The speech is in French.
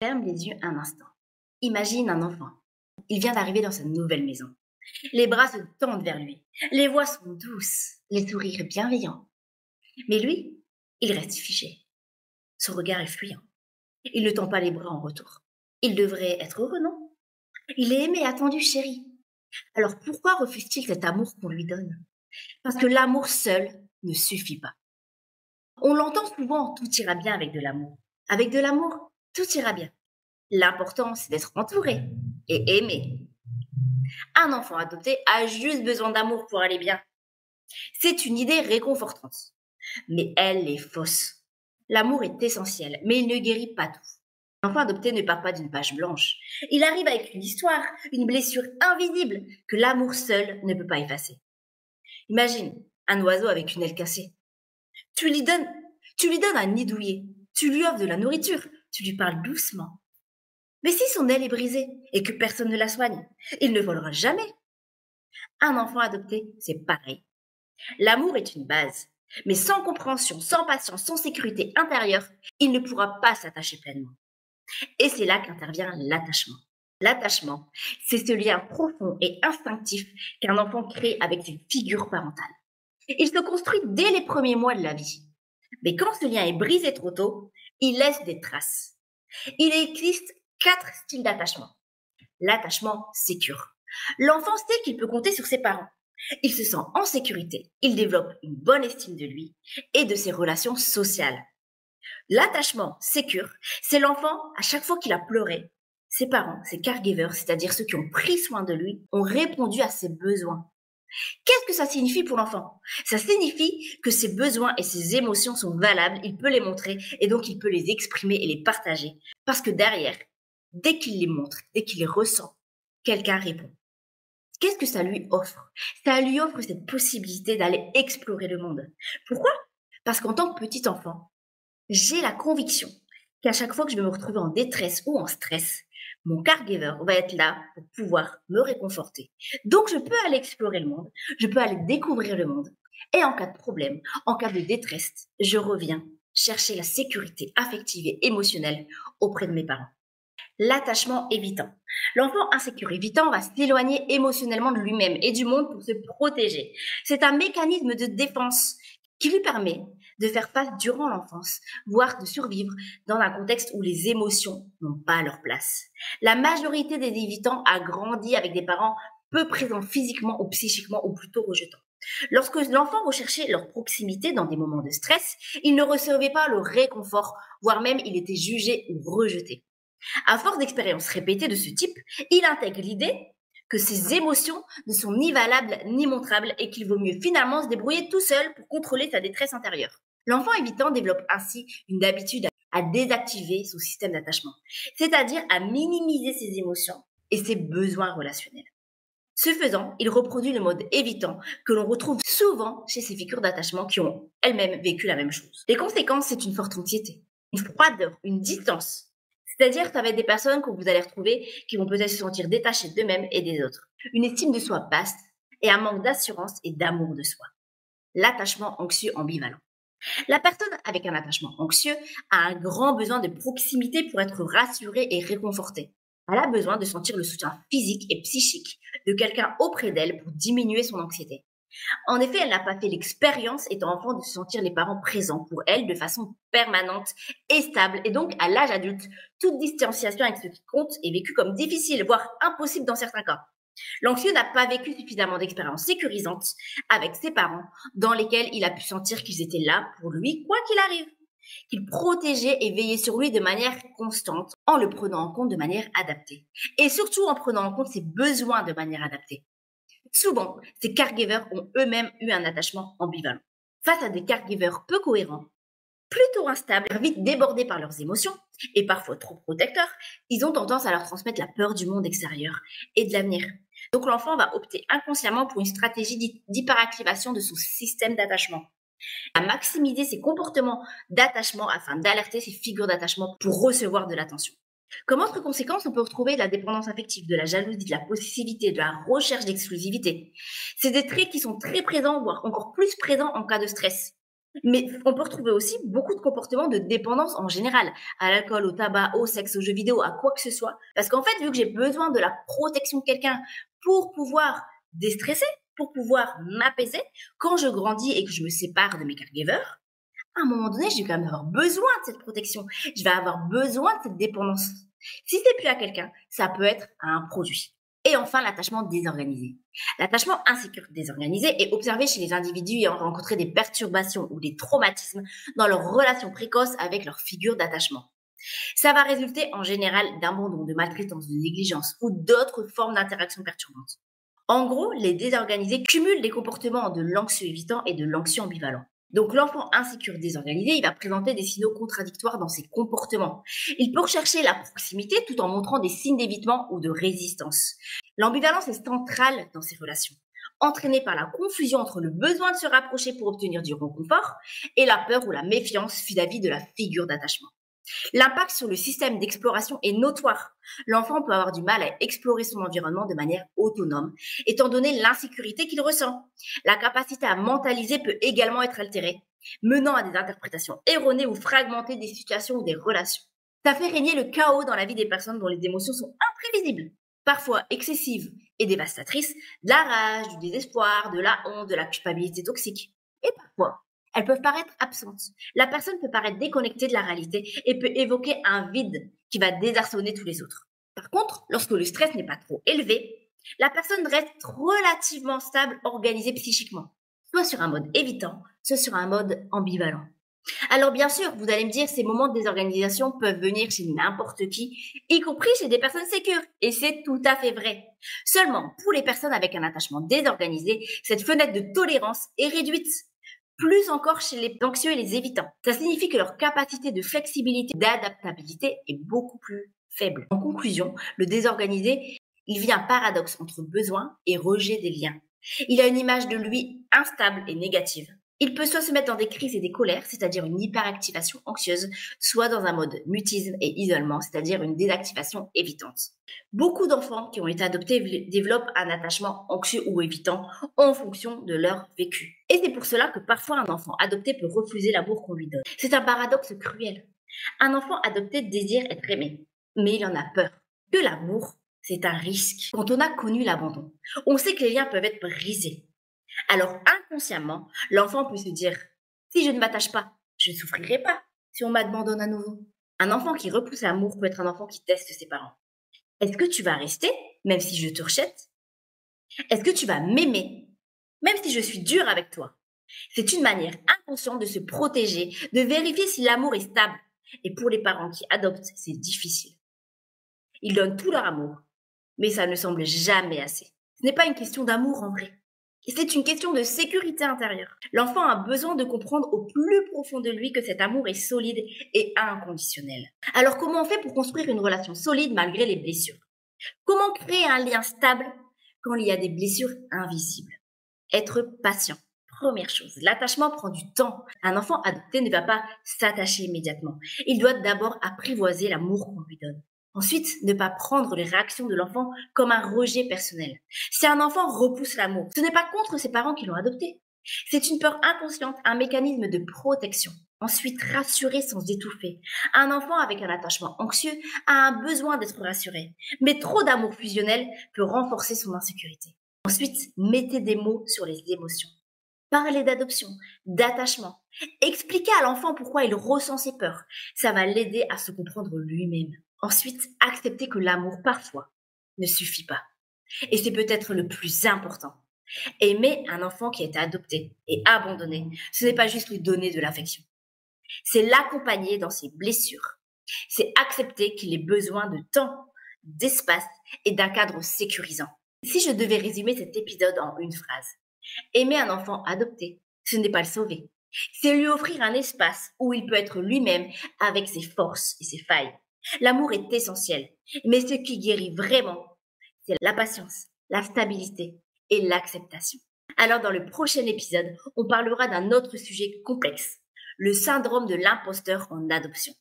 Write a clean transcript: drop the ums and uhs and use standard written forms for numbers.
Ferme les yeux un instant. Imagine un enfant. Il vient d'arriver dans sa nouvelle maison. Les bras se tendent vers lui. Les voix sont douces, les sourires bienveillants. Mais lui, il reste figé. Son regard est fuyant. Il ne tend pas les bras en retour. Il devrait être heureux, non? Il est aimé, attendu, chéri. Alors pourquoi refuse-t-il cet amour qu'on lui donne? Parce que l'amour seul ne suffit pas. On l'entend souvent, tout ira bien avec de l'amour. Avec de l'amour, tout ira bien. L'important, c'est d'être entouré et aimé. Un enfant adopté a juste besoin d'amour pour aller bien. C'est une idée réconfortante, mais elle est fausse. L'amour est essentiel, mais il ne guérit pas tout. L'enfant adopté ne part pas d'une page blanche. Il arrive avec une histoire, une blessure invisible que l'amour seul ne peut pas effacer. Imagine un oiseau avec une aile cassée. Tu lui donnes, tu lui donnes un nid douillet, tu lui offres de la nourriture, tu lui parles doucement. Mais si son aile est brisée et que personne ne la soigne, il ne volera jamais. Un enfant adopté, c'est pareil. L'amour est une base, mais sans compréhension, sans patience, sans sécurité intérieure, il ne pourra pas s'attacher pleinement. Et c'est là qu'intervient l'attachement. L'attachement, c'est ce lien profond et instinctif qu'un enfant crée avec une figure parentale. Il se construit dès les premiers mois de la vie. Mais quand ce lien est brisé trop tôt, il laisse des traces. Il existe 4 styles d'attachement. L'attachement sécure. L'enfant sait qu'il peut compter sur ses parents. Il se sent en sécurité. Il développe une bonne estime de lui et de ses relations sociales. L'attachement sécure, c'est l'enfant, à chaque fois qu'il a pleuré, ses parents, ses caregivers, c'est-à-dire ceux qui ont pris soin de lui, ont répondu à ses besoins. Qu'est-ce que ça signifie pour l'enfant? Ça signifie que ses besoins et ses émotions sont valables, il peut les montrer et donc il peut les exprimer et les partager. Parce que derrière, dès qu'il les montre, dès qu'il les ressent, quelqu'un répond. Qu'est-ce que ça lui offre? Ça lui offre cette possibilité d'aller explorer le monde. Pourquoi? Parce qu'en tant que petit enfant, j'ai la conviction qu'à chaque fois que je vais me retrouver en détresse ou en stress, mon caregiver va être là pour pouvoir me réconforter. Donc, je peux aller explorer le monde, je peux aller découvrir le monde. Et en cas de problème, en cas de détresse, je reviens chercher la sécurité affective et émotionnelle auprès de mes parents. L'attachement évitant. L'enfant insécure évitant va s'éloigner émotionnellement de lui-même et du monde pour se protéger. C'est un mécanisme de défense qui lui permet de faire face durant l'enfance, voire de survivre dans un contexte où les émotions n'ont pas leur place. La majorité des évitants a grandi avec des parents peu présents physiquement ou psychiquement ou plutôt rejetants. Lorsque l'enfant recherchait leur proximité dans des moments de stress, il ne recevait pas le réconfort, voire même il était jugé ou rejeté. À force d'expériences répétées de ce type, il intègre l'idée que ses émotions ne sont ni valables ni montrables et qu'il vaut mieux finalement se débrouiller tout seul pour contrôler sa détresse intérieure. L'enfant évitant développe ainsi une habitude à désactiver son système d'attachement, c'est-à-dire à minimiser ses émotions et ses besoins relationnels. Ce faisant, il reproduit le mode évitant que l'on retrouve souvent chez ces figures d'attachement qui ont elles-mêmes vécu la même chose. Les conséquences, c'est une forte anxiété, une froideur, une distance. C'est-à-dire que ça va être des personnes que vous allez retrouver qui vont peut-être se sentir détachées d'eux-mêmes et des autres. Une estime de soi basse et un manque d'assurance et d'amour de soi. L'attachement anxieux ambivalent. La personne avec un attachement anxieux a un grand besoin de proximité pour être rassurée et réconfortée. Elle a besoin de sentir le soutien physique et psychique de quelqu'un auprès d'elle pour diminuer son anxiété. En effet, elle n'a pas fait l'expérience, étant enfant, de se sentir les parents présents pour elle de façon permanente et stable. Et donc, à l'âge adulte, toute distanciation avec ce qui compte est vécue comme difficile, voire impossible dans certains cas. L'anxieux n'a pas vécu suffisamment d'expériences sécurisantes avec ses parents dans lesquelles il a pu sentir qu'ils étaient là pour lui, quoi qu'il arrive. Qu'ils protégeaient et veillaient sur lui de manière constante, en le prenant en compte de manière adaptée. Et surtout en prenant en compte ses besoins de manière adaptée. Souvent, ces caregivers ont eux-mêmes eu un attachement ambivalent. Face à des caregivers peu cohérents, plutôt instables, vite débordés par leurs émotions et parfois trop protecteurs, ils ont tendance à leur transmettre la peur du monde extérieur et de l'avenir. Donc l'enfant va opter inconsciemment pour une stratégie d'hyperactivation de son système d'attachement, à maximiser ses comportements d'attachement afin d'alerter ses figures d'attachement pour recevoir de l'attention. Comme autre conséquence, on peut retrouver de la dépendance affective, de la jalousie, de la possessivité, de la recherche d'exclusivité. C'est des traits qui sont très présents, voire encore plus présents en cas de stress. Mais on peut retrouver aussi beaucoup de comportements de dépendance en général, à l'alcool, au tabac, au sexe, aux jeux vidéo, à quoi que ce soit. Parce qu'en fait, vu que j'ai besoin de la protection de quelqu'un pour pouvoir déstresser, pour pouvoir m'apaiser, quand je grandis et que je me sépare de mes caregivers, à un moment donné, je vais quand même avoir besoin de cette protection. Je vais avoir besoin de cette dépendance. Si c'est plus à quelqu'un, ça peut être à un produit. Et enfin, l'attachement désorganisé. L'attachement insécure désorganisé est observé chez les individus ayant rencontré des perturbations ou des traumatismes dans leur relation précoce avec leur figure d'attachement. Ça va résulter en général d'abandon, de maltraitance, de négligence ou d'autres formes d'interaction perturbantes. En gros, les désorganisés cumulent des comportements de l'anxieux évitant et de l'anxieux ambivalent. Donc l'enfant insécure désorganisé, il va présenter des signaux contradictoires dans ses comportements. Il peut rechercher la proximité tout en montrant des signes d'évitement ou de résistance. L'ambivalence est centrale dans ces relations, entraînée par la confusion entre le besoin de se rapprocher pour obtenir du réconfort et la peur ou la méfiance vis-à-vis de la figure d'attachement. L'impact sur le système d'exploration est notoire. L'enfant peut avoir du mal à explorer son environnement de manière autonome, étant donné l'insécurité qu'il ressent. La capacité à mentaliser peut également être altérée, menant à des interprétations erronées ou fragmentées des situations ou des relations. Ça fait régner le chaos dans la vie des personnes dont les émotions sont imprévisibles, parfois excessives et dévastatrices, de la rage, du désespoir, de la honte, de la culpabilité toxique. Et parfois, elles peuvent paraître absentes. La personne peut paraître déconnectée de la réalité et peut évoquer un vide qui va désarçonner tous les autres. Par contre, lorsque le stress n'est pas trop élevé, la personne reste relativement stable, organisée psychiquement, soit sur un mode évitant, soit sur un mode ambivalent. Alors bien sûr, vous allez me dire, ces moments de désorganisation peuvent venir chez n'importe qui, y compris chez des personnes sécures. Et c'est tout à fait vrai. Seulement, pour les personnes avec un attachement désorganisé, cette fenêtre de tolérance est réduite. Plus encore chez les anxieux et les évitants. Ça signifie que leur capacité de flexibilité, d'adaptabilité est beaucoup plus faible. En conclusion, le désorganisé, il vit un paradoxe entre besoin et rejet des liens. Il a une image de lui instable et négative. Il peut soit se mettre dans des crises et des colères, c'est-à-dire une hyperactivation anxieuse, soit dans un mode mutisme et isolement, c'est-à-dire une désactivation évitante. Beaucoup d'enfants qui ont été adoptés développent un attachement anxieux ou évitant en fonction de leur vécu. Et c'est pour cela que parfois un enfant adopté peut refuser l'amour qu'on lui donne. C'est un paradoxe cruel. Un enfant adopté désire être aimé, mais il en a peur. Que l'amour, c'est un risque. Quand on a connu l'abandon, on sait que les liens peuvent être brisés. Alors inconsciemment, l'enfant peut se dire « Si je ne m'attache pas, je ne souffrirai pas si on m'abandonne à nouveau. » Un enfant qui repousse l'amour peut être un enfant qui teste ses parents. Est-ce que tu vas rester, même si je te rejette? Est-ce que tu vas m'aimer, même si je suis dur avec toi? C'est une manière inconsciente de se protéger, de vérifier si l'amour est stable. Et pour les parents qui adoptent, c'est difficile. Ils donnent tout leur amour, mais ça ne semble jamais assez. Ce n'est pas une question d'amour en vrai. C'est une question de sécurité intérieure. L'enfant a besoin de comprendre au plus profond de lui que cet amour est solide et inconditionnel. Alors comment on fait pour construire une relation solide malgré les blessures? Comment créer un lien stable quand il y a des blessures invisibles? Être patient. Première chose, l'attachement prend du temps. Un enfant adopté ne va pas s'attacher immédiatement. Il doit d'abord apprivoiser l'amour qu'on lui donne. Ensuite, ne pas prendre les réactions de l'enfant comme un rejet personnel. Si un enfant repousse l'amour, ce n'est pas contre ses parents qui l'ont adopté. C'est une peur inconsciente, un mécanisme de protection. Ensuite, rassurer sans étouffer. Un enfant avec un attachement anxieux a un besoin d'être rassuré. Mais trop d'amour fusionnel peut renforcer son insécurité. Ensuite, mettez des mots sur les émotions. Parlez d'adoption, d'attachement. Expliquez à l'enfant pourquoi il ressent ses peurs. Ça va l'aider à se comprendre lui-même. Ensuite, accepter que l'amour, parfois, ne suffit pas. Et c'est peut-être le plus important. Aimer un enfant qui a été adopté et abandonné, ce n'est pas juste lui donner de l'affection. C'est l'accompagner dans ses blessures. C'est accepter qu'il ait besoin de temps, d'espace et d'un cadre sécurisant. Si je devais résumer cet épisode en une phrase, aimer un enfant adopté, ce n'est pas le sauver. C'est lui offrir un espace où il peut être lui-même avec ses forces et ses failles. L'amour est essentiel, mais ce qui guérit vraiment, c'est la patience, la stabilité et l'acceptation. Alors dans le prochain épisode, on parlera d'un autre sujet complexe, le syndrome de l'imposteur en adoption.